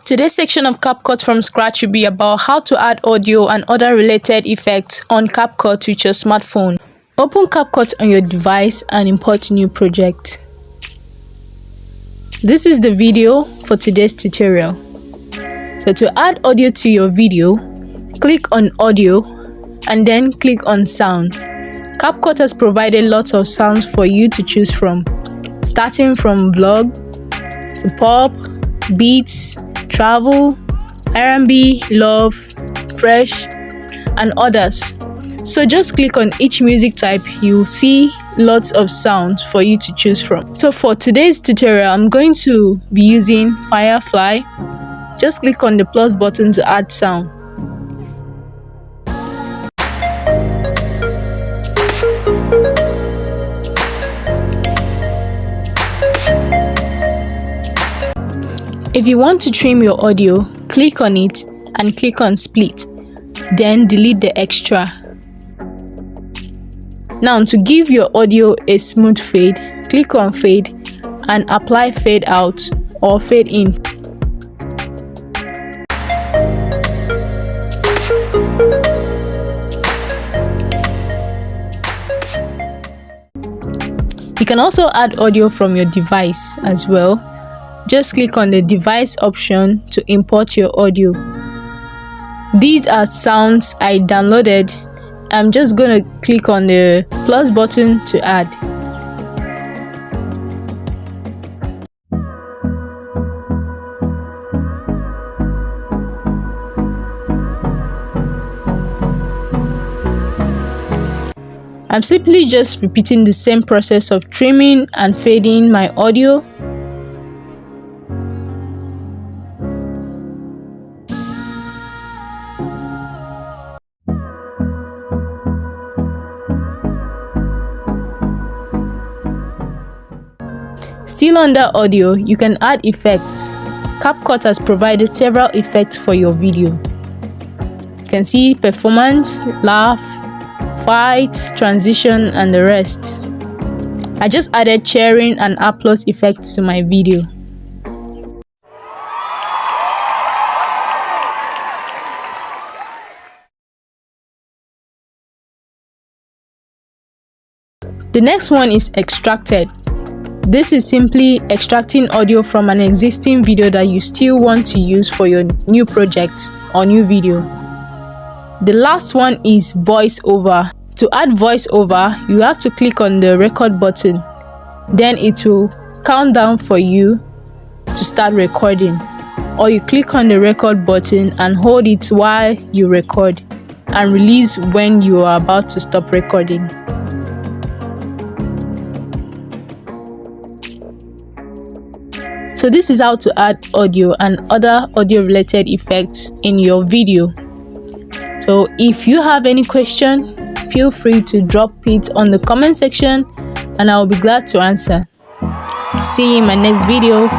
Today's section of CapCut from scratch will be about how to add audio and other related effects on CapCut with your smartphone. Open CapCut on your device and import new project. This is the video for today's tutorial. So to add audio to your video, click on audio and then click on sound. CapCut has provided lots of sounds for you to choose from, starting from vlog to pop, beats, travel, R&B, love, fresh, and others. So just click on each music type. You'll see lots of sounds for you to choose from. So for today's tutorial, I'm going to be using Firefly. Just click on the plus button to add sound. If you want to trim your audio, click on it and click on split, then delete the extra. Now to give your audio a smooth fade, click on fade and apply fade out or fade in. You can also add audio from your device as well. Just click on the device option to import your audio. These are sounds I downloaded. I'm just gonna click on the plus button to add. I'm simply just repeating the same process of trimming and fading my audio. Still under audio, you can add effects. CapCut has provided several effects for your video. You can see performance, laugh, fight, transition, and the rest. I just added cheering and applause effects to my video. The next one is extracted. This is simply extracting audio from an existing video that you still want to use for your new project or new video. The last one is voiceover. To add voiceover, you have to click on the record button. Then it will count down for you to start recording. Or you click on the record button and hold it while you record and release when you are about to stop recording. So this is how to add audio and other audio related effects in your video. So if you have any question, feel free to drop it on the comment section and I will be glad to answer. See you in my next video.